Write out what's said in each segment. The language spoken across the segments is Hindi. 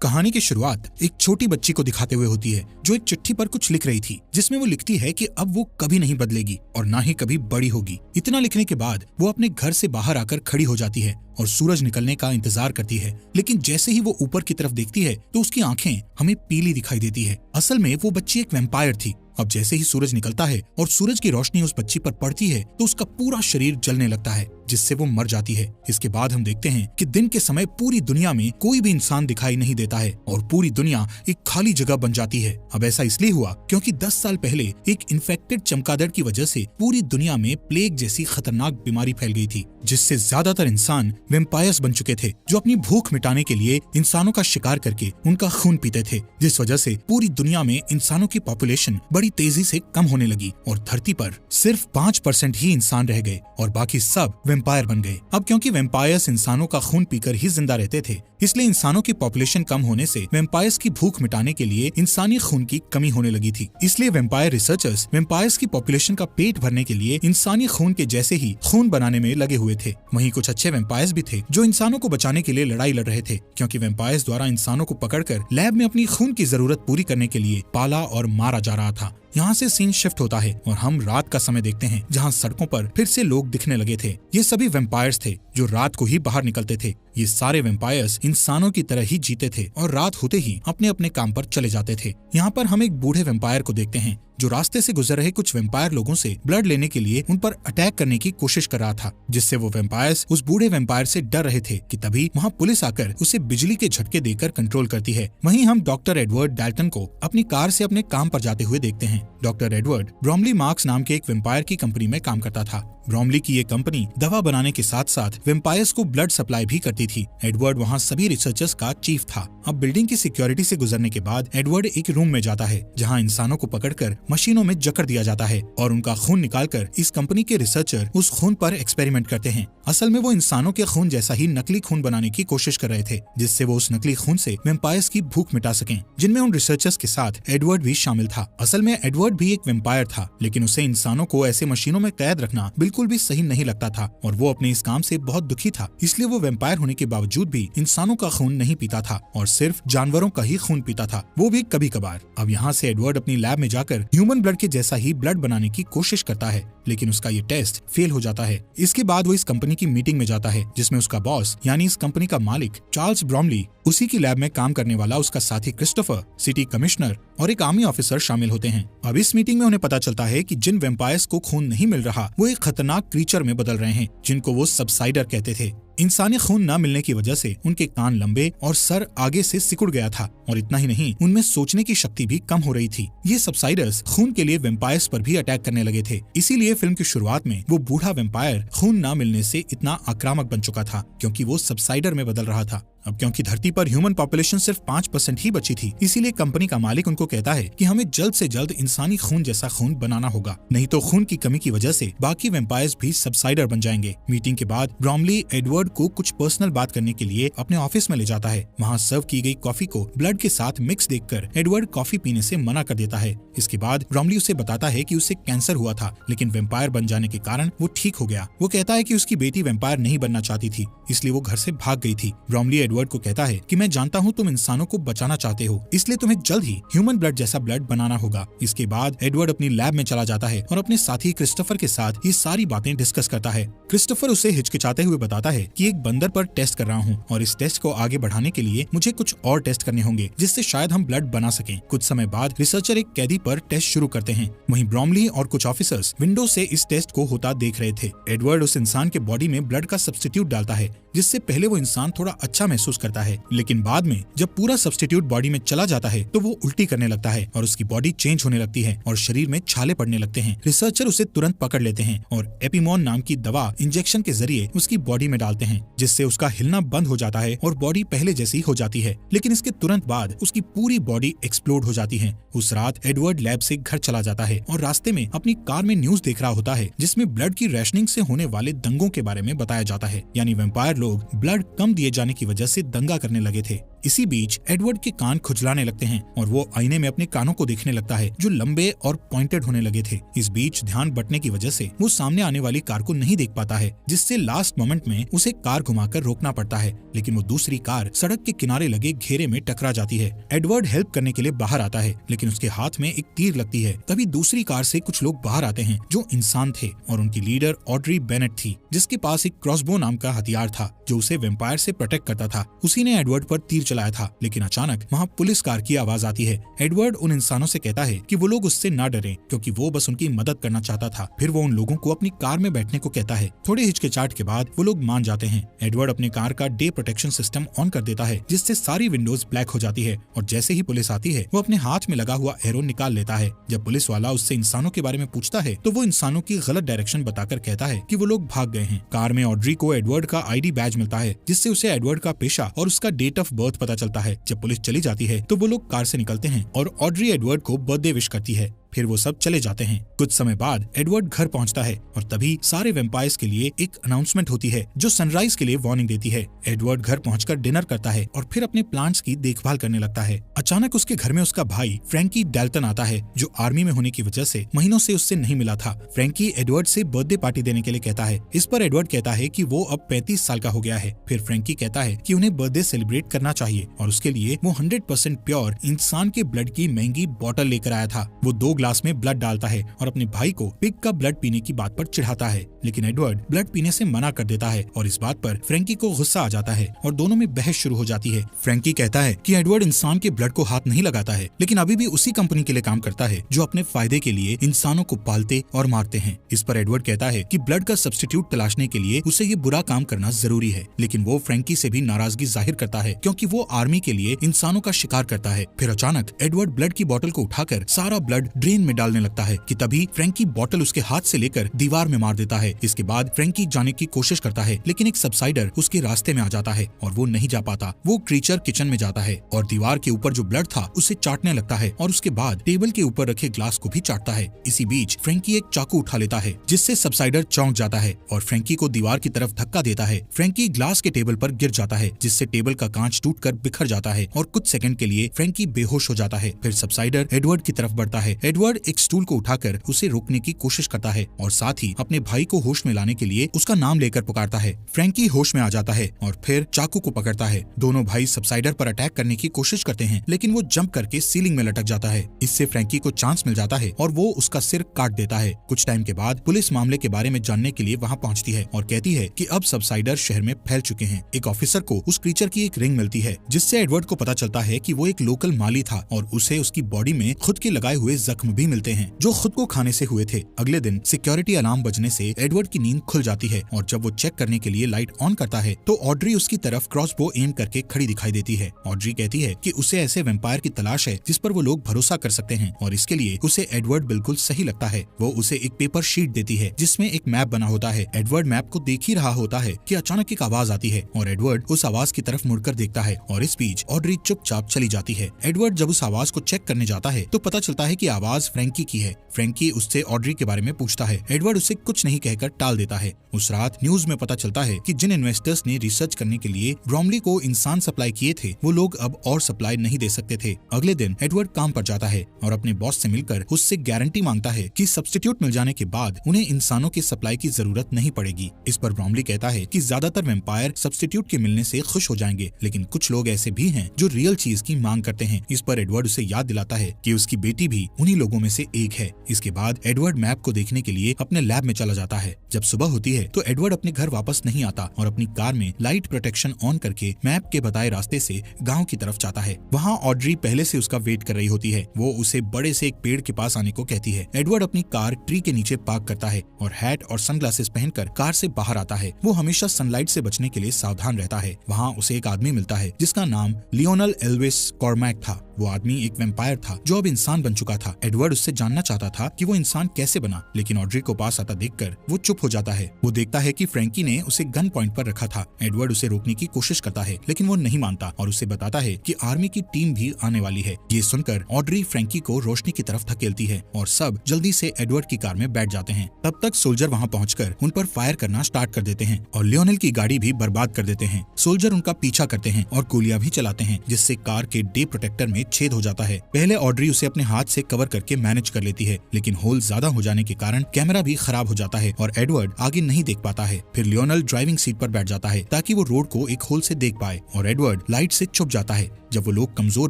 कहानी की शुरुआत एक छोटी बच्ची को दिखाते हुए होती है जो एक चिट्ठी पर कुछ लिख रही थी, जिसमें वो लिखती है कि अब वो कभी नहीं बदलेगी और ना ही कभी बड़ी होगी। इतना लिखने के बाद वो अपने घर से बाहर आकर खड़ी हो जाती है और सूरज निकलने का इंतजार करती है, लेकिन जैसे ही वो ऊपर की तरफ देखती है तो उसकी आंखें हमें पीली दिखाई देती है। असल में वो बच्ची एक वैम्पायर थी। अब जैसे ही सूरज निकलता है और सूरज की रोशनी उस बच्ची पर पड़ती है तो उसका पूरा शरीर जलने लगता है, जिससे वो मर जाती है। इसके बाद हम देखते हैं कि दिन के समय पूरी दुनिया में कोई भी इंसान दिखाई नहीं देता है और पूरी दुनिया एक खाली जगह बन जाती है। अब ऐसा इसलिए हुआ क्योंकि 10 साल पहले एक इन्फेक्टेड चमगादड़ की वजह से पूरी दुनिया में प्लेग जैसी खतरनाक बीमारी फैल गई थी, जिससे ज्यादातर इंसान वैम्पायर्स बन चुके थे जो अपनी भूख मिटाने के लिए इंसानों का शिकार करके उनका खून पीते थे, जिस वजह से पूरी दुनिया में इंसानों की पॉपुलेशन बड़ी तेजी से कम होने लगी और धरती पर सिर्फ 5% ही इंसान रह गए और बाकी सब वैम्पायर बन गए। अब क्योंकि वैम्पायर्स इंसानों का खून पीकर ही जिंदा रहते थे, इसलिए इंसानों की पॉपुलेशन कम होने से वैम्पायर्स की भूख मिटाने के लिए इंसानी खून की कमी होने लगी थी। इसलिए वैम्पायर रिसर्चर्स वैम्पायर्स की पॉपुलेशन का पेट भरने के लिए इंसानी खून के जैसे ही खून बनाने में लगे हुए थे। वहीं कुछ अच्छे वैम्पायर्स भी थे जो इंसानों को बचाने के लिए लड़ाई लड़ रहे थे, क्योंकि वैम्पायर्स द्वारा इंसानों को पकड़कर लैब में अपनी खून की जरूरत पूरी करने के लिए पाला और मारा जा रहा था। यहाँ से सीन शिफ्ट होता है और हम रात का समय देखते हैं, जहाँ सड़कों पर फिर से लोग दिखने लगे थे। ये सभी वैम्पायर्स थे जो रात को ही बाहर निकलते थे। ये सारे वैम्पायर्स इंसानों की तरह ही जीते थे और रात होते ही अपने अपने काम पर चले जाते थे। यहाँ पर हम एक बूढ़े वैम्पायर को देखते हैं जो रास्ते से गुजर रहे कुछ वैम्पायर लोगों से ब्लड लेने के लिए उन पर अटैक करने की कोशिश कर रहा था, जिससे वो वैम्पायर्स उस बूढ़े वैम्पायर से डर रहे थे कि तभी वहाँ पुलिस आकर उसे बिजली के झटके देकर कंट्रोल करती है। वहीं हम डॉक्टर एडवर्ड डाल्टन को अपनी कार से अपने काम पर जाते हुए देखते हैं। डॉक्टर एडवर्ड ब्रोमली मार्क्स नाम के एक वैम्पायर की कंपनी में काम करता था। ब्रोमली की ये कंपनी दवा बनाने के साथ साथ वैम्पायर्स को ब्लड सप्लाई भी करती थी। एडवर्ड वहाँ सभी रिसर्चर्स का चीफ था। अब बिल्डिंग की सिक्योरिटी से गुजरने के बाद एडवर्ड एक रूम में जाता है जहाँ इंसानों को पकड़कर मशीनों में जकड़ दिया जाता है और उनका खून निकालकर इस कंपनी के रिसर्चर उस खून पर एक्सपेरिमेंट करते हैं। असल में वो इंसानों के खून जैसा ही नकली खून बनाने की कोशिश कर रहे थे, जिससे वो उस नकली खून से वैम्पायर्स की भूख मिटा सकें, जिनमें उन रिसर्चर्स के साथ एडवर्ड भी शामिल था। असल में एडवर्ड भी एक वैम्पायर था, लेकिन उसे इंसानों को ऐसे मशीनों में कैद रखना बिल्कुल भी सही नहीं लगता था और वो अपने इस काम से बहुत दुखी था। इसलिए वो वैम्पायर होने के बावजूद भी इंसानों का खून नहीं पीता था और सिर्फ जानवरों का ही खून पीता था, वो भी कभी कभार। अब यहाँ से एडवर्ड अपनी लैब में जाकर ह्यूमन ब्लड के जैसा ही ब्लड बनाने की कोशिश करता है, लेकिन उसका ये टेस्ट फेल हो जाता है। इसके बाद वो इस कंपनी की मीटिंग में जाता है, जिसमें उसका बॉस यानी इस कंपनी का मालिक चार्ल्स ब्रोमली, उसी की लैब में काम करने वाला उसका साथी क्रिस्टोफर, सिटी कमिश्नर और एक आर्मी ऑफिसर शामिल होते हैं। अब इस मीटिंग में उन्हें पता चलता है कि जिन वैम्पायर्स को खून नहीं मिल रहा वो एक खतरनाक क्रीचर में बदल रहे हैं, जिनको वो सबसाइडर कहते थे। इंसानी खून न मिलने की वजह से उनके कान लंबे और सर आगे से सिकुड़ गया था और इतना ही नहीं, उनमें सोचने की शक्ति भी कम हो रही थी। ये सबसाइडर्स खून के लिए वैम्पायर्स पर भी अटैक करने लगे थे। इसीलिए फिल्म की शुरुआत में वो बूढ़ा वैम्पायर खून न मिलने से इतना आक्रामक बन चुका था, क्योंकि वो सबसाइडर में बदल रहा था। अब क्योंकि धरती पर ह्यूमन पॉपुलेशन सिर्फ 5% ही बची थी, इसीलिए कंपनी का मालिक उनको कहता है कि हमें जल्द से जल्द इंसानी खून जैसा खून बनाना होगा, नहीं तो खून की कमी की वजह से बाकी वैम्पायर्स भी सबसाइडर बन जाएंगे। मीटिंग के बाद ब्रोमली एडवर्ड को कुछ पर्सनल बात करने के लिए अपने ऑफिस में ले जाता है। वहाँ सर्व की गई कॉफी को ब्लड के साथ मिक्स देखकर एडवर्ड कॉफी पीने से मना कर देता है। इसके बाद ब्रोमली उसे बताता है कि उसे कैंसर हुआ था, लेकिन वैम्पायर बन जाने के कारण वो ठीक हो गया। वो कहता है कि उसकी बेटी वैम्पायर नहीं बनना चाहती थी, इसलिए वो घर से भाग गई थी। ब्रोमली एडवर्ड को कहता है कि मैं जानता हूँ तुम इंसानों को बचाना चाहते हो, इसलिए तुम्हें जल्द ही ह्यूमन ब्लड जैसा ब्लड बनाना होगा। इसके बाद एडवर्ड अपनी लैब में चला जाता है और अपने साथी क्रिस्टोफर के साथ ये सारी बातें डिस्कस करता है। क्रिस्टोफर उसे हिचकिचाते हुए बताता है कि एक बंदर पर टेस्ट कर रहा हूँ और इस टेस्ट को आगे बढ़ाने के लिए मुझे कुछ और टेस्ट करने होंगे, जिससे शायद हम ब्लड बना सकें। कुछ समय बाद रिसर्चर एक कैदी पर टेस्ट शुरू करते हैं। वहीं ब्रोमली और कुछ ऑफिसर्स विंडो से इस टेस्ट को होता देख रहे थे। एडवर्ड उस इंसान के बॉडी में ब्लड का सब्स्टिट्यूट डालता है, जिससे पहले वो इंसान थोड़ा अच्छा महसूस करता है, लेकिन बाद में जब पूरा सब्स्टिट्यूट बॉडी में चला जाता है तो वो उल्टी करने लगता है और उसकी बॉडी चेंज होने लगती है और शरीर में छाले पड़ने लगते हैं। रिसर्चर उसे तुरंत पकड़ लेते हैं और एपिमोन नाम की दवा इंजेक्शन के जरिए उसकी बॉडी में डालते हैं, जिससे उसका हिलना बंद हो जाता है और बॉडी पहले जैसी हो जाती है। लेकिन इसके तुरंत बाद उसकी पूरी बॉडी एक्सप्लोड हो जाती है। उस रात एडवर्ड लैब से घर चला जाता है और रास्ते में अपनी कार में न्यूज देख रहा होता है, जिसमें ब्लड की रैशनिंग से होने वाले दंगों के बारे में बताया जाता है, यानी वैम्पायर लोग ब्लड कम दिए जाने की वजह से दंगा करने लगे थे। इसी बीच एडवर्ड के कान खुजलाने लगते हैं और वो आईने में अपने कानों को देखने लगता है जो लंबे और पॉइंटेड होने लगे थे। इस बीच ध्यान बटने की वजह से वो सामने आने वाली कार को नहीं देख पाता है, जिससे लास्ट मोमेंट में उसे कार घुमाकर रोकना पड़ता है, लेकिन वो दूसरी कार सड़क के किनारे लगे घेरे में टकरा जाती है। एडवर्ड हेल्प करने के लिए बाहर आता है, लेकिन उसके हाथ में एक तीर लगती है। तभी दूसरी कार से कुछ लोग बाहर आते हैं जो इंसान थे और उनकी लीडर ऑड्री बेनेट थी, जिसके पास एक क्रॉसबो नाम का हथियार था जो उसे वेम्पायर से प्रोटेक्ट करता था। उसी ने एडवर्ड पर तीर चलाया था, लेकिन अचानक वहाँ पुलिस कार की आवाज आती है। एडवर्ड उन इंसानों से कहता है कि वो लोग उससे ना डरें, क्योंकि वो बस उनकी मदद करना चाहता था। फिर वो उन लोगों को अपनी कार में बैठने को कहता है। थोड़े हिचकिचाहट के बाद वो लोग मान जाते हैं। एडवर्ड अपने कार का डे प्रोटेक्शन सिस्टम ऑन कर देता है, जिससे सारी विंडोज ब्लैक हो जाती है, और जैसे ही पुलिस आती है वो अपने हाथ में लगा हुआ एरो निकाल लेता है। जब पुलिस वाला उससे इंसानों के बारे में पूछता है तो वो इंसानों की गलत डायरेक्शन बताकर कहता है कि वो लोग भाग गए हैं। कार में ऑड्री को एडवर्ड का आईडी बैज मिलता है, जिससे उसे एडवर्ड का पेशा और उसका डेट ऑफ बर्थ पता चलता है। जब पुलिस चली जाती है तो वो लोग कार से निकलते हैं और ऑड्री एडवर्ड को बर्थडे विश करती है। फिर वो सब चले जाते हैं। कुछ समय बाद एडवर्ड घर पहुंचता है और तभी सारे वेम्पायर्स के लिए एक अनाउंसमेंट होती है जो सनराइज के लिए वार्निंग देती है। एडवर्ड घर पहुंचकर डिनर करता है और फिर अपने प्लांट्स की देखभाल करने लगता है। अचानक उसके घर में उसका भाई फ्रैंकी डेल्टन आता है, जो आर्मी में होने की वजह से महीनों से उससे नहीं मिला था। फ्रैंकी एडवर्ड से बर्थडे पार्टी देने के लिए कहता है। इस पर एडवर्ड कहता है कि वो अब 35 साल का हो गया है। फिर फ्रैंकी कहता है कि उन्हें बर्थडे सेलिब्रेट करना चाहिए और उसके लिए वो 100% प्योर इंसान के ब्लड की महंगी बोतल लेकर आया था। वो 2 ग्लास में ब्लड डालता है और अपने भाई को पिग का ब्लड पीने की बात पर चिढ़ाता है, लेकिन एडवर्ड ब्लड पीने से मना कर देता है और इस बात पर फ्रैंकी को गुस्सा आ जाता है और दोनों में बहस शुरू हो जाती है। फ्रैंकी कहता है कि एडवर्ड इंसान के ब्लड को हाथ नहीं लगाता है, लेकिन अभी भी उसी कंपनी के लिए काम करता है जो अपने फायदे के लिए इंसानों को पालते और मारते हैं। इस पर एडवर्ड कहता है कि ब्लड का सब्स्टिट्यूट तलाशने के लिए उसे ये बुरा काम करना जरूरी है, लेकिन वो फ्रैंकी से भी नाराजगी जाहिर करता है क्योंकि वो आर्मी के लिए इंसानों का शिकार करता है। फिर अचानक एडवर्ड ब्लड की बोतल को उठाकर सारा ब्लड ड्रेन में डालने लगता है कि तभी फ्रैंकी बोतल उसके हाथ से लेकर दीवार में मार देता है। इसके बाद फ्रैंकी जाने की कोशिश करता है, लेकिन एक सबसाइडर उसके रास्ते में आ जाता है और वो नहीं जा पाता। वो क्रीचर किचन में जाता है और दीवार के ऊपर जो ब्लड था उसे चाटने लगता है और उसके बाद टेबल के ऊपर रखे ग्लास को भी चाटता है। इसी बीच फ्रैंकी एक चाकू उठा लेता है, जिससे सबसाइडर चौंक जाता है और फ्रैंकी को दीवार की तरफ धक्का देता है। फ्रैंकी ग्लास के टेबल पर गिर जाता है, जिससे टेबल का कांच टूटकर बिखर जाता है और कुछ सेकंड के लिए फ्रैंकी बेहोश हो जाता है। फिर सबसाइडर एडवर्ड की तरफ बढ़ता है। एडवर्ड एक स्टूल को उठाकर उसे रोकने की कोशिश करता है और साथ ही अपने भाई को होश में लाने के लिए उसका नाम लेकर पुकारता है। फ्रैंकी होश में आ जाता है और फिर चाकू को पकड़ता है। दोनों भाई सबसाइडर पर अटैक करने की कोशिश करते हैं, लेकिन वो जंप करके सीलिंग में लटक जाता है। इससे फ्रैंकी को चांस मिल जाता है और वो उसका सिर काट देता है। कुछ टाइम के बाद पुलिस मामले के बारे में जानने के लिए वहाँ पहुँचती है और कहती है कि अब सबसाइडर शहर में फैल चुके हैं। एक ऑफिसर को उस क्रीचर की एक रिंग मिलती है, जिससे एडवर्ड को पता चलता है कि वो एक लोकल माली था और उसे उसकी बॉडी में खुद के लगाए हुए जख्म भी मिलते हैं जो खुद को खाने से हुए थे। अगले दिन सिक्योरिटी अलार्म बजने से एडवर्ड की नींद खुल जाती है और जब वो चेक करने के लिए लाइट ऑन करता है तो ऑड्री उसकी तरफ क्रॉसबो एम करके खड़ी दिखाई देती है। ऑड्री कहती है कि उसे ऐसे वेम्पायर की तलाश है जिस पर वो लोग भरोसा कर सकते हैं और इसके लिए उसे एडवर्ड बिल्कुल सही लगता है। वो उसे एक पेपर शीट देती है जिसमें एक मैप बना होता है। एडवर्ड मैप को देख ही रहा होता है कि अचानक एक आवाज आती है और एडवर्ड उस आवाज की तरफ मुड़कर देखता है और इस बीच ऑड्री चुपचाप चली जाती है। एडवर्ड जब उस आवाज को चेक करने जाता है तो पता चलता है कि आवाज फ्रैंकी की है। फ्रैंकी उससे ऑड्री के बारे में पूछता है। एडवर्ड उसे कुछ नहीं कहकर टाल देता है। उस रात न्यूज में पता चलता है कि जिन इन्वेस्टर्स ने रिसर्च करने के लिए ब्रॉमली को इंसान सप्लाई किए थे वो लोग अब और सप्लाई नहीं दे सकते थे। अगले दिन एडवर्ड काम पर जाता है और अपने बॉस से मिलकर उससे गारंटी मांगता है कि सब्स्टिट्यूट मिल जाने के बाद उन्हें इंसानों की सप्लाई की जरूरत नहीं पड़ेगी। इस पर ब्रॉमली कहता है कि ज्यादातर वेम्पायर सब्स्टिट्यूट के मिलने से खुश हो जाएंगे, लेकिन कुछ लोग ऐसे भी हैं जो रियल चीज की मांग करते हैं। इस पर एडवर्ड उसे याद दिलाता है कि उसकी बेटी भी उन्हीं लोगों में से एक है। इसके बाद एडवर्ड मैप को देखने के लिए अपने लैब में चला जाता है। जब सुबह होती है तो एडवर्ड अपने घर वापस नहीं आता और अपनी कार में लाइट प्रोटेक्शन ऑन करके मैप के बताए रास्ते से गांव की तरफ जाता है। वहाँ ऑड्री पहले से उसका वेट कर रही होती है। वो उसे बड़े से एक पेड़ के पास आने को कहती है। एडवर्ड अपनी कार ट्री के नीचे पार्क करता है और हैट और सनग्लासेस पहनकर कार से बाहर आता है। वो हमेशा सनलाइट से बचने के लिए सावधान रहता है। वहाँ उसे एक आदमी मिलता है जिसका नाम लियोनल एल्विस कॉर्मैक था। वो आदमी एक वेम्पायर था जो अब इंसान बन चुका था। एडवर्ड उससे जानना चाहता था कि वो इंसान कैसे बना, लेकिन ऑड्री को पास आता देखकर वो चुप हो जाता है। वो देखता है कि फ्रैंकी ने उसे गन पॉइंट पर रखा था। एडवर्ड उसे रोकने की कोशिश करता है, लेकिन वो नहीं मानता और उसे बताता है कि आर्मी की टीम भी आने वाली है। ये सुनकर ऑड्री फ्रैंकी को रोशनी की तरफ धकेलती है और सब जल्दी से एडवर्ड की कार में बैठ जाते हैं। तब तक सोल्जर वहाँ पहुंचकर उन पर फायर करना स्टार्ट कर देते हैं और लियोनेल की गाड़ी भी बर्बाद कर देते हैं। सोल्जर उनका पीछा करते हैं और गोलियां भी चलाते हैं, जिससे कार के डे प्रोटेक्टर में छेद हो जाता है। पहले ऑड्री उसे अपने हाथ से कवर करके मैनेज कर लेती है, लेकिन होल ज्यादा हो जाने के कारण कैमरा भी खराब हो जाता है और एडवर्ड आगे नहीं देख पाता है। फिर लियोनेल ड्राइविंग सीट पर बैठ जाता है ताकि वो रोड को एक होल से देख पाए और एडवर्ड लाइट से छुप जाता है। जब वो लोग कमजोर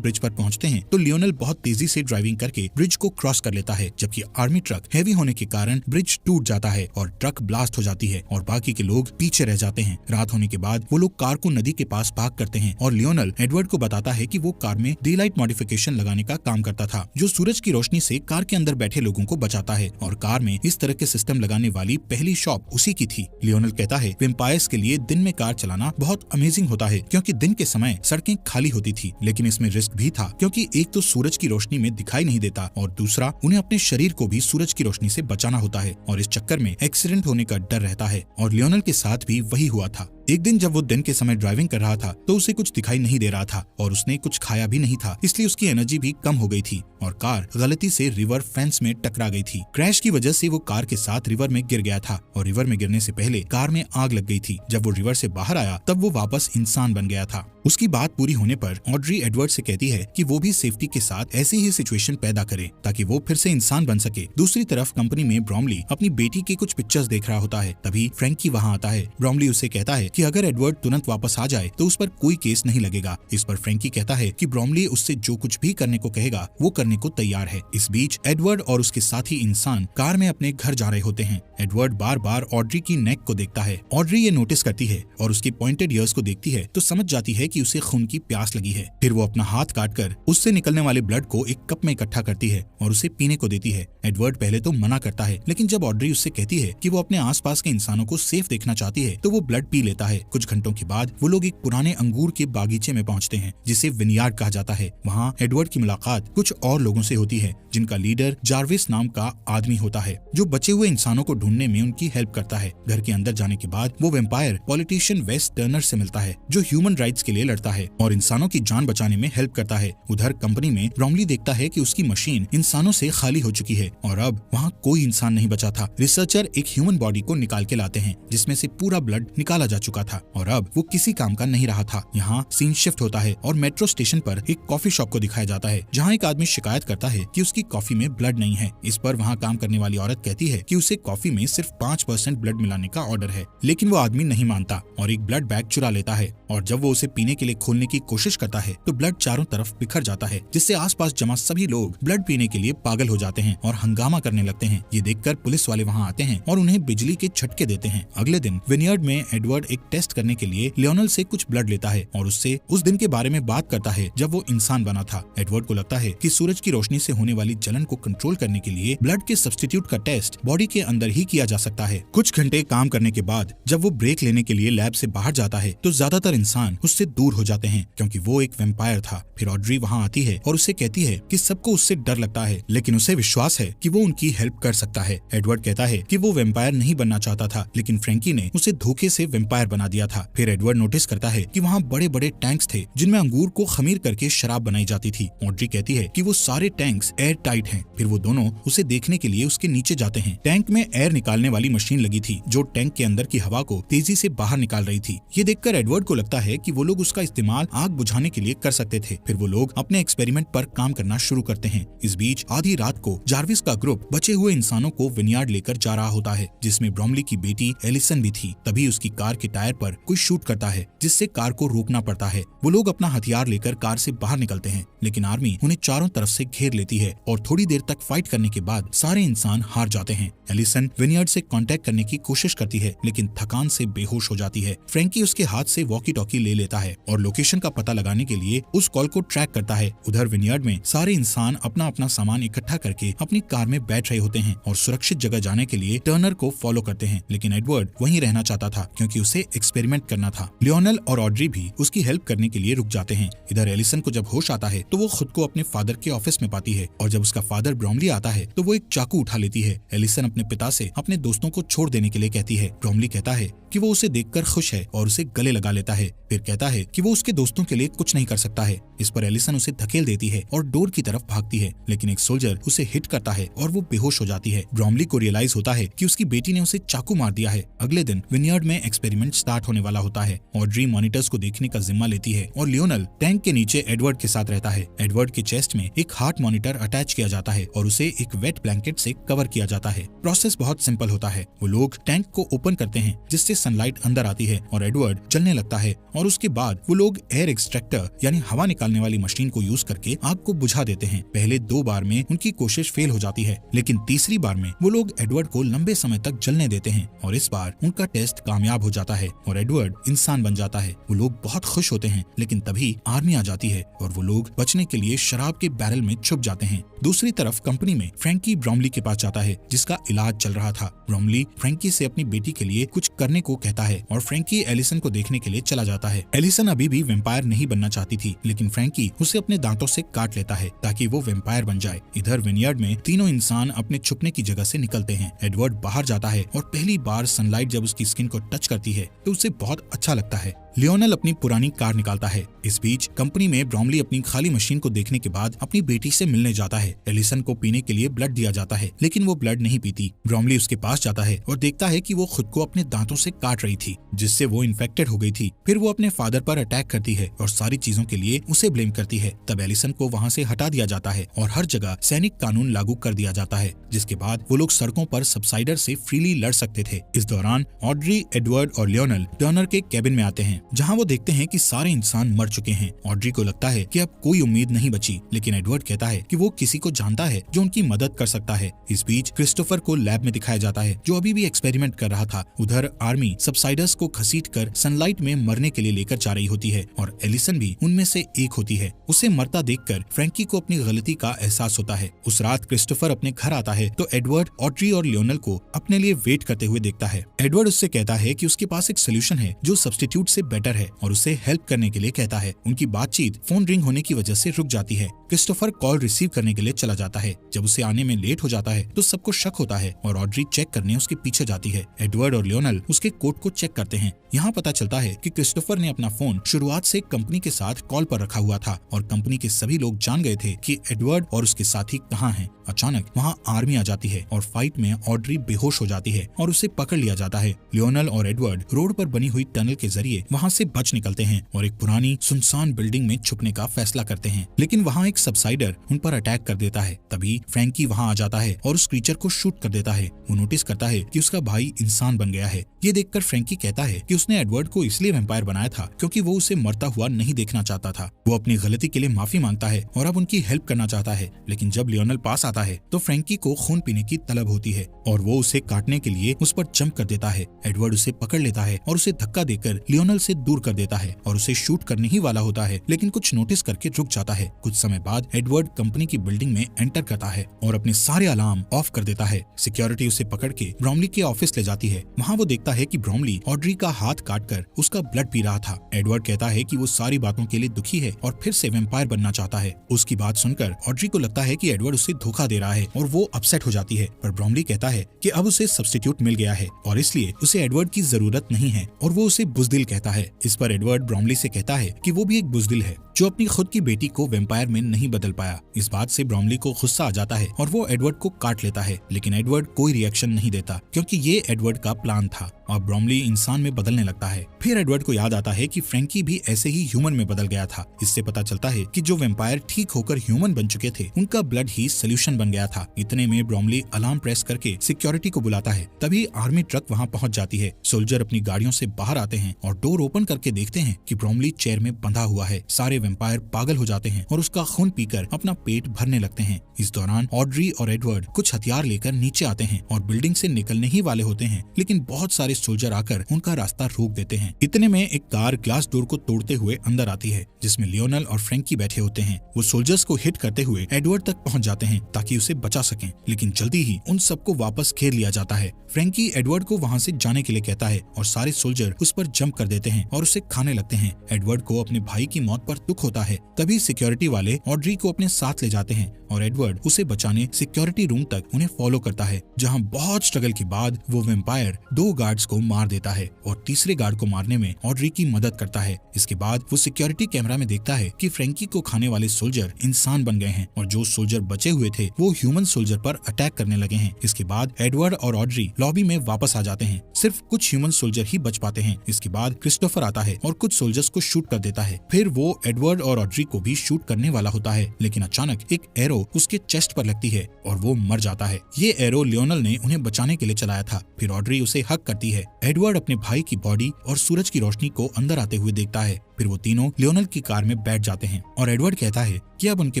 ब्रिज पर पहुंचते हैं तो लियोनेल बहुत तेजी से ड्राइविंग करके ब्रिज को क्रॉस कर लेता है, जबकि आर्मी ट्रक हैवी होने के कारण ब्रिज टूट जाता है और ट्रक ब्लास्ट हो जाती है और बाकी के लोग पीछे रह जाते हैं। रात होने के बाद वो लोग कार को नदी के पास पार्क करते हैं और लियोनेल एडवर्ड को बताता है कि वो कार में डे लाइट मॉडिफिकेशन लगाने का काम करता था, जो सूरज की रोशनी से कार के अंदर बैठे लोगों को बचाता है और कार में इस तरह के सिस्टम लगाने वाली पहली शॉप उसी की थी। लियोनेल कहता है वेम्पायर्स के लिए दिन में कार चलाना बहुत अमेजिंग होता है, क्योंकि दिन के समय सड़कें खाली होती थी, लेकिन इसमें रिस्क भी था, क्योंकि एक तो सूरज की रोशनी में दिखाई नहीं देता और दूसरा उन्हें अपने शरीर को भी सूरज की रोशनी से बचाना होता है और इस चक्कर में एक्सीडेंट होने का डर रहता है। और लियोनेल के साथ भी वही हुआ था। एक दिन जब वो दिन के समय ड्राइविंग कर रहा था तो उसे कुछ दिखाई नहीं दे रहा था और उसने कुछ खाया भी नहीं था, इसलिए उसकी एनर्जी भी कम हो गई थी और कार गलती से रिवर फेंस में टकरा गई थी। क्रैश की वजह से वो कार के साथ रिवर में गिर गया था और रिवर में गिरने से पहले कार में आग लग गई थी। जब वो रिवर से बाहर आया तब वो वापस इंसान बन गया था। उसकी बात पूरी होने पर ऑड्री एडवर्ड से कहती है कि वो भी सेफ्टी के साथ ऐसी ही सिचुएशन पैदा करे ताकि वो फिर से इंसान बन सके। दूसरी तरफ कंपनी में ब्रॉमली अपनी बेटी के कुछ पिक्चर्स देख रहा होता है, तभी फ्रैंकी वहाँ आता है। ब्रॉमली उसे कहता है कि अगर एडवर्ड तुरंत वापस आ जाए तो उस पर कोई केस नहीं लगेगा। इस पर फ्रैंकी कहता है कि ब्रॉमली उससे जो कुछ भी करने को कहेगा वो करने को तैयार है। इस बीच एडवर्ड और उसके साथी इंसान कार में अपने घर जा रहे होते हैं। एडवर्ड बार बार ऑड्री की नेक को देखता है। ऑड्री ये नोटिस करती है और उसकी पॉइंटेड ईयर्स को देखती है तो समझ जाती है कि उसे खून की प्यास लगी है। फिर वो अपना हाथ काटकर उससे निकलने वाले ब्लड को एक कप में इकट्ठा करती है और उसे पीने को देती है। एडवर्ड पहले तो मना करता है, लेकिन जब ऑड्री उससे कहती है कि वो अपने आसपास के इंसानों को सेफ देखना चाहती है तो वो ब्लड पी लेता है। कुछ घंटों के बाद वो लोग एक पुराने अंगूर के बागीचे में पहुंचते हैं, जिसे विनयार्ड कहा जाता है। वहाँ एडवर्ड की मुलाकात कुछ और लोगों से होती है, जिनका लीडर जार्विस नाम का आदमी होता है, जो बचे हुए इंसानों को ढूंढने में उनकी हेल्प करता है। घर के अंदर जाने के बाद वो वेम्पायर पॉलिटिशियन वेस टर्नर से मिलता है, जो ह्यूमन राइट्स के लिए लड़ता है और इंसानों की जान बचाने में हेल्प करता है। उधर कंपनी में ब्रॉमली देखता है कि उसकी मशीन इंसानों से खाली हो चुकी है और अब वहाँ कोई इंसान नहीं बचा था। रिसर्चर एक ह्यूमन बॉडी को निकाल के लाते हैं, जिसमें से पूरा ब्लड निकाला जा चुका था और अब वो किसी काम का नहीं रहा था। यहाँ सीन शिफ्ट होता है और मेट्रो स्टेशन पर एक कॉफी शॉप को दिखाया जाता है, जहाँ एक आदमी शिकायत करता है कि उसकी कॉफी में ब्लड नहीं है। इस पर वहाँ काम करने वाली औरत कहती है कि उसे कॉफी में सिर्फ 5% ब्लड मिलाने का ऑर्डर है, लेकिन वो आदमी नहीं मानता और एक ब्लड बैग चुरा लेता है और जब वो उसे पीने के लिए खोलने की कोशिश करता है तो ब्लड चारों तरफ बिखर जाता है, जिससे आसपास जमा सभी लोग ब्लड पीने के लिए पागल हो जाते हैं और हंगामा करने लगते हैं। ये देखकर पुलिस वाले वहाँ आते हैं और उन्हें बिजली के झटके देते हैं। अगले दिन विनयार्ड में एडवर्ड एक टेस्ट करने के लिए लियोनेल से कुछ ब्लड लेता है और उससे उस दिन के बारे में बात करता है जब वो इंसान बना था। एडवर्ड को लगता है कि सूरज की रोशनी से होने वाली जलन को कंट्रोल करने के लिए ब्लड के सब्स्टिट्यूट का टेस्ट बॉडी के अंदर ही किया जा सकता है। कुछ घंटे काम करने के बाद जब वो ब्रेक लेने के लिए लैब से बाहर जाता है तो ज्यादातर इंसान उससे दूर हो जाते हैं, क्योंकि वो एक वेम्पायर था। फिर ऑड्री वहाँ आती है और उससे कहती है कि सबको उससे डर लगता है, लेकिन उसे विश्वास है कि वो उनकी हेल्प कर सकता है। एडवर्ड कहता है कि वो वेम्पायर नहीं बनना चाहता था, लेकिन फ्रैंकी ने उसे धोखे से वेम्पायर बना दिया था। फिर एडवर्ड नोटिस करता है कि वहाँ बड़े बड़े टैंक्स थे जिनमें अंगूर को खमीर करके शराब बनाई जाती थी। ऑड्री कहती है कि वो सारे टैंक्स एयर टाइट हैं। फिर वो दोनों उसे देखने के लिए उसके नीचे जाते हैं। टैंक में एयर निकालने वाली मशीन लगी थी, जो टैंक के अंदर की हवा को तेजी से बाहर निकाल रही थी। ये देखकर एडवर्ड को लगता है कि वो लोग उसका इस्तेमाल आग बुझाने के लिए कर सकते थे। फिर वो लोग अपने एक्सपेरिमेंट पर काम करना शुरू करते हैं। इस बीच आधी रात को जार्विस का ग्रुप बचे हुए इंसानों को विनयार्ड लेकर जा रहा होता है, जिसमें ब्रॉमली की बेटी एलिसन भी थी। तभी उसकी कार के टायर पर कोई शूट करता है, जिससे कार को रोकना पड़ता है। वो लोग अपना हथियार लेकर कार से बाहर निकलते हैं, लेकिन आर्मी उन्हें चारों तरफ से घेर लेती है और थोड़ी देर तक फाइट करने के बाद सारे इंसान हार जाते हैं। एलिसन विनयार्ड से कांटेक्ट करने की कोशिश करती है, लेकिन थकान से बेहोश हो जाती है। फ्रैंकी उसके हाथ से वॉकी टॉकी ले लेता है और लोकेशन का पता लगाने के लिए उस कॉल को ट्रैक करता है। उधर विनयार्ड में सारे इंसान अपना अपना सामान इकट्ठा करके अपनी कार में बैठ रहे होते हैं और सुरक्षित जगह जाने के लिए टर्नर को फॉलो करते हैं, लेकिन एडवर्ड वहीं रहना चाहता था क्योंकि उसे एक्सपेरिमेंट करना था। लियोनल और ऑड्री भी उसकी हेल्प करने के लिए रुक जाते हैं। इधर एलिसन को जब होश आता है तो वो खुद को अपने फादर के ऑफिस में पाती है और जब उसका फादर ब्रोमली आता है तो वो एक चाकू उठा लेती है। एलिसन अपने पिता से अपने दोस्तों को छोड़ देने के लिए कहती है। ब्रोमली कहता है कि वो उसे देखकर खुश है और उसे गले लगा लेता है। फिर कहता है कि वो उसके दोस्तों के लिए कुछ नहीं कर सकता है। इस पर एलिसन उसे धकेल देती है और डोर की तरफ भागती है, लेकिन एक सोल्जर उसे हिट करता है और वो बेहोश हो जाती है। ब्रोमली को रियलाइज होता है कि उसकी बेटी ने उसे चाकू मार दिया है। अगले दिन विनयार्ड में एक्सपेरिमेंट स्टार्ट होने वाला होता है। ऑड्री मॉनिटर्स को देखने का जिम्मा लेती है और लियोनल टैंक के नीचे एडवर्ड के साथ रहता है। एडवर्ड के चेस्ट में एक हार्ट मॉनिटर अटैच किया जाता है और उसे एक वेट ब्लैंकेट से कवर किया जाता है। प्रोसेस बहुत सिंपल होता है। वो लोग टैंक को ओपन करते हैं जिससे सनलाइट अंदर आती है और एडवर्ड जलने लगता है और उसके बाद वो लोग एयर एक्सट्रैक्टर यानी हवा निकालने वाली मशीन को यूज करके आग को बुझा देते हैं। पहले 2 बार में उनकी कोशिश फेल हो जाती है, लेकिन तीसरी बार में वो लोग एडवर्ड को लंबे समय तक जलने देते हैं और इस बार उनका टेस्ट कामयाब हो जाता है और एडवर्ड इंसान बन जाता है। वो लोग बहुत खुश होते हैं, लेकिन तभी आर्मी आ जाती है और वो लोग बचने के लिए शराब के बैरल में छुप जाते हैं। दूसरी तरफ कंपनी में फ्रैंकी ब्रोमली के पास जाता है जिसका इलाज चल रहा था। ब्रोमली फ्रैंकी से अपनी बेटी के लिए कुछ करने को कहता है और फ्रैंकी एलिसन को देखने के लिए चला जाता है। एलिसन अभी भी वेम्पायर नहीं बनना चाहती थी, लेकिन फ्रैंकी उसे अपने दांतों से काट लेता है ताकि वो वेम्पायर बन जाए। इधर विनयार्ड में तीनों इंसान अपने छुपने की जगह से निकलते हैं। एडवर्ड बाहर जाता है और पहली बार सनलाइट जब उसकी स्किन को टच करती है तो उसे बहुत अच्छा लगता है। लियोनल अपनी पुरानी कार निकालता है। इस बीच कंपनी में ब्रोमली अपनी खाली मशीन को देखने के बाद अपनी बेटी से मिलने जाता है। एलिसन को पीने के लिए ब्लड दिया जाता है, लेकिन वो ब्लड नहीं पीती। ब्रोमली उसके पास जाता है और देखता है कि वो खुद को अपने दांतों से काट रही थी, जिससे वो इन्फेक्टेड हो गई थी। फिर वो अपने फादर पर अटैक करती है और सारी चीजों के लिए उसे ब्लेम करती है। तब एलिसन को वहाँ से हटा दिया जाता है और हर जगह सैनिक कानून लागू कर दिया जाता है, जिसके बाद वो लोग सड़कों पर सबसाइडर से फ्रीली लड़ सकते थे। इस दौरान ऑड्री, एडवर्ड और लियोनल टर्नर के कैबिन में आते हैं, जहाँ वो देखते हैं कि सारे इंसान मर चुके हैं। ऑड्री को लगता है कि अब कोई उम्मीद नहीं बची, लेकिन एडवर्ड कहता है कि वो किसी को जानता है जो उनकी मदद कर सकता है। इस बीच क्रिस्टोफर को लैब में दिखाया जाता है, जो अभी भी एक्सपेरिमेंट कर रहा था। उधर आर्मी सबसाइडर्स को घसीटकर सनलाइट में मरने के लिए लेकर जा रही होती है और एलिसन भी उनमें से एक होती है। उसे मरता देखकर फ्रैंकी को अपनी गलती का एहसास होता है। उस रात क्रिस्टोफर अपने घर आता है तो एडवर्ड ऑड्री और लियोनल को अपने लिए वेट करते हुए देखता है। एडवर्ड उससे कहता है कि उसके पास एक सोल्यूशन है जो सब्स्टिट्यूट से बेटर है और उसे हेल्प करने के लिए कहता है। उनकी बातचीत फोन रिंग होने की वजह से रुक जाती है। क्रिस्टोफर कॉल रिसीव करने के लिए चला जाता है। जब उसे आने में लेट हो जाता है तो सबको शक होता है और ऑड्री चेक करने उसके पीछे जाती है। एडवर्ड और लियोनल उसके कोट को चेक करते हैं। यहाँ पता चलता है कि क्रिस्टोफर ने अपना फोन शुरुआत से कंपनी के साथ कॉल पर रखा हुआ था और कंपनी के सभी लोग जान गए थे कि एडवर्ड और उसके साथी कहाँ हैं। अचानक वहाँ आर्मी आ जाती है और फाइट में ऑड्री बेहोश हो जाती है और उसे पकड़ लिया जाता है। लियोनल और एडवर्ड रोड पर बनी हुई टनल के जरिए वहाँ से बच निकलते हैं और एक पुरानी सुनसान बिल्डिंग में छुपने का फैसला करते हैं, लेकिन वहाँ एक सबसाइडर उन पर अटैक कर देता है। तभी फ्रैंकी वहाँ आ जाता है और उस क्रीचर को शूट कर देता है। वो नोटिस करता है कि उसका भाई इंसान बन गया है। ये देखकर फ्रैंकी कहता है कि उसने एडवर्ड को इसलिए वैम्पायर बनाया था क्योंकि वो उसे मरता हुआ नहीं देखना चाहता था। वो अपनी गलती के लिए माफी मांगता है और अब उनकी हेल्प करना चाहता है, लेकिन जब लियोनल पास आता है तो फ्रैंकी को खून पीने की तलब होती है और वो उसे काटने के लिए उस पर जंप कर देता है। एडवर्ड उसे पकड़ लेता है और उसे धक्का देकर लियोनल से दूर कर देता है और उसे शूट करने ही वाला होता है, लेकिन कुछ नोटिस करके रुक जाता है। कुछ समय बाद एडवर्ड कंपनी की बिल्डिंग में एंटर करता है और अपने सारे अलार्म ऑफ कर देता है। सिक्योरिटी उसे पकड़ के ब्रोमली के ऑफिस ले जाती है। वहाँ वो देखता है कि ब्रोमली ऑड्री का हाथ काटकर उसका ब्लड पी रहा था। एडवर्ड कहता है कि वो सारी बातों के लिए दुखी है और फिर से वैम्पायर बनना चाहता है। उसकी बात सुनकर ऑड्री को लगता है कि एडवर्ड उसे धोखा दे रहा है और वो अपसेट हो जाती है, पर ब्रोमली कहता है कि अब उसे सब्स्टिट्यूट मिल गया है और इसलिए उसे एडवर्ड की जरूरत नहीं है और वो उसे बुज़दिल कहता है। इस पर एडवर्ड ब्रोमली से कहता है कि वो भी एक बुज़दिल है जो अपनी खुद की बेटी को वैम्पायर में नहीं बदल पाया। इस बात से ब्रोमली को गुस्सा आ जाता है और वो एडवर्ड को काट लेता है, लेकिन एडवर्ड कोई रिएक्शन नहीं देता क्योंकि ये एडवर्ड का प्लान था और ब्रोमली इंसान में बदलने लगता है। फिर एडवर्ड को याद आता है कि फ्रैंकी भी ऐसे ही ह्यूमन में बदल गया था। इससे पता चलता है कि जो वैम्पायर ठीक होकर ह्यूमन बन चुके थे उनका ब्लड ही सोल्यूशन बन गया था। इतने में ब्रोमली अलार्म प्रेस करके सिक्योरिटी को बुलाता है। तभी आर्मी ट्रक वहाँ पहुँच जाती है। सोल्जर अपनी गाड़ियों से बाहर आते हैं और डोर ओपन करके देखते हैं कि ब्रोमली चेयर में बंधा हुआ है। सारे वैम्पायर पागल हो जाते हैं और उसका खून पीकर अपना पेट भरने लगते हैं। इस दौरान ऑड्री और एडवर्ड कुछ हथियार लेकर नीचे आते हैं और बिल्डिंग से निकलने ही वाले होते हैं, लेकिन बहुत सारे सोल्जर आकर उनका रास्ता रोक देते हैं। इतने में एक कार ग्लास डोर को तोड़ते हुए अंदर आती है, जिसमें लियोनल और फ्रैंकी बैठे होते हैं। वो सोल्जर्स को हिट करते हुए एडवर्ड तक पहुंच जाते हैं ताकि उसे बचा सकें, लेकिन जल्दी ही उन सबको वापस घेर लिया जाता है। फ्रैंकी एडवर्ड को वहां से जाने के लिए कहता है और सारे सोल्जर उस पर जंप कर देते हैं और उसे खाने लगते हैं। एडवर्ड को अपने भाई की मौत पर दुख होता है। तभी सिक्योरिटी वाले ऑड्री को अपने साथ ले जाते हैं और एडवर्ड उसे बचाने सिक्योरिटी रूम तक उन्हें फॉलो करता है, जहां बहुत स्ट्रगल के बाद वो वेम्पायर 2 गार्ड्स को मार देता है और तीसरे गार्ड को मारने में ऑड्री की मदद करता है। इसके बाद वो सिक्योरिटी कैमरा में देखता है कि फ्रैंकी को खाने वाले सोल्जर इंसान बन गए हैं और जो सोल्जर बचे हुए थे वो ह्यूमन सोल्जर पर अटैक करने लगे हैं। इसके बाद एडवर्ड और ऑड्री लॉबी में वापस आ जाते हैं। सिर्फ कुछ ह्यूमन सोल्जर ही बच पाते हैं। इसके बाद क्रिस्टोफर आता है और कुछ सोल्जर्स को शूट कर देता है। फिर वो एडवर्ड और ऑड्री को भी शूट करने वाला होता है, लेकिन अचानक एक एरो उसके चेस्ट पर लगती है और वो मर जाता है। ये एरो लियोनल ने उन्हें बचाने के लिए चलाया था। फिर ऑड्री उसे हक करती है। एडवर्ड अपने भाई की बॉडी और सूरज की रोशनी को अंदर आते हुए देखता है। फिर वो तीनों लियोनल की कार में बैठ जाते हैं और एडवर्ड कहता है कि अब उनके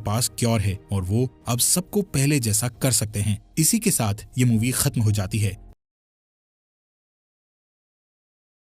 पास क्योर है और वो अब सबको पहले जैसा कर सकते हैं। इसी के साथ ये मूवी खत्म हो जाती है।